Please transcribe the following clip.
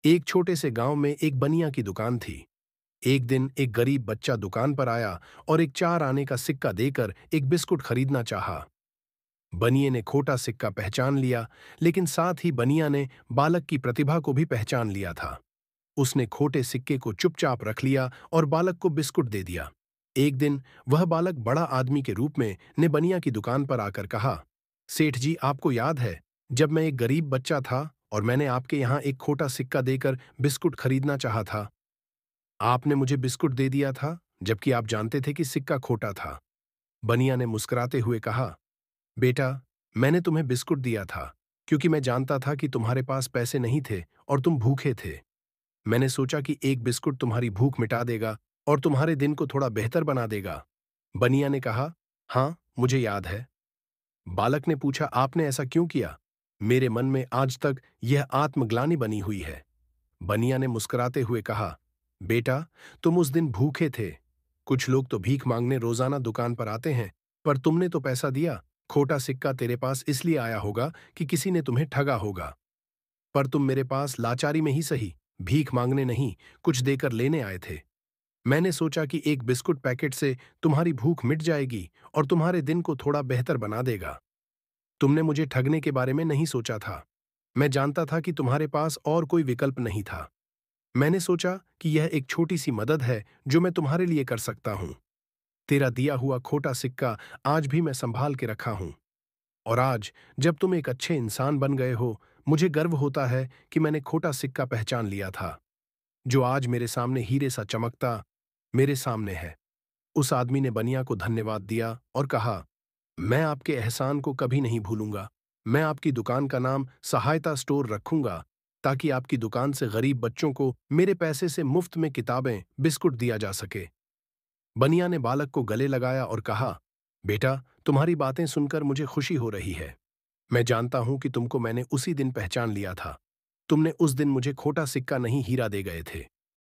एक छोटे से गांव में एक बनिया की दुकान थी। एक दिन एक गरीब बच्चा दुकान पर आया और एक 4 आने का सिक्का देकर एक बिस्कुट खरीदना चाहा। बनिए ने खोटा सिक्का पहचान लिया, लेकिन साथ ही बनिया ने बालक की प्रतिभा को भी पहचान लिया था। उसने खोटे सिक्के को चुपचाप रख लिया और बालक को बिस्कुट दे दिया। एक दिन वह बालक बड़ा आदमी के रूप में ने बनिया की दुकान पर आकर कहा, सेठ जी, आपको याद है जब मैं एक गरीब बच्चा था और मैंने आपके यहाँ एक खोटा सिक्का देकर बिस्कुट खरीदना चाहा था? आपने मुझे बिस्कुट दे दिया था, जबकि आप जानते थे कि सिक्का खोटा था। बनिया ने मुस्कुराते हुए कहा, बेटा, मैंने तुम्हें बिस्कुट दिया था क्योंकि मैं जानता था कि तुम्हारे पास पैसे नहीं थे और तुम भूखे थे। मैंने सोचा कि एक बिस्कुट तुम्हारी भूख मिटा देगा और तुम्हारे दिन को थोड़ा बेहतर बना देगा। बनिया ने कहा, हाँ, मुझे याद है। बालक ने पूछा, आपने ऐसा क्यों किया? मेरे मन में आज तक यह आत्मग्लानि बनी हुई है। बनिया ने मुस्कुराते हुए कहा, बेटा, तुम उस दिन भूखे थे। कुछ लोग तो भीख मांगने रोजाना दुकान पर आते हैं, पर तुमने तो पैसा दिया। खोटा सिक्का तेरे पास इसलिए आया होगा कि किसी ने तुम्हें ठगा होगा, पर तुम मेरे पास लाचारी में ही सही, भीख मांगने नहीं, कुछ देकर लेने आए थे। मैंने सोचा कि एक बिस्कुट पैकेट से तुम्हारी भूख मिट जाएगी और तुम्हारे दिन को थोड़ा बेहतर बना देगा। तुमने मुझे ठगने के बारे में नहीं सोचा था। मैं जानता था कि तुम्हारे पास और कोई विकल्प नहीं था। मैंने सोचा कि यह एक छोटी सी मदद है जो मैं तुम्हारे लिए कर सकता हूं। तेरा दिया हुआ खोटा सिक्का आज भी मैं संभाल के रखा हूं। और आज, जब तुम एक अच्छे इंसान बन गए हो, मुझे गर्व होता है कि मैंने खोटा सिक्का पहचान लिया था, जो आज मेरे सामने हीरे सा चमकता मेरे सामने है। उस आदमी ने बनिया को धन्यवाद दिया और कहा, मैं आपके एहसान को कभी नहीं भूलूंगा। मैं आपकी दुकान का नाम सहायता स्टोर रखूंगा, ताकि आपकी दुकान से गरीब बच्चों को मेरे पैसे से मुफ्त में किताबें, बिस्कुट दिया जा सके। बनिया ने बालक को गले लगाया और कहा, बेटा, तुम्हारी बातें सुनकर मुझे खुशी हो रही है। मैं जानता हूं कि तुमको मैंने उसी दिन पहचान लिया था। तुमने उस दिन मुझे खोटा सिक्का नहीं, हीरा दे गए थे।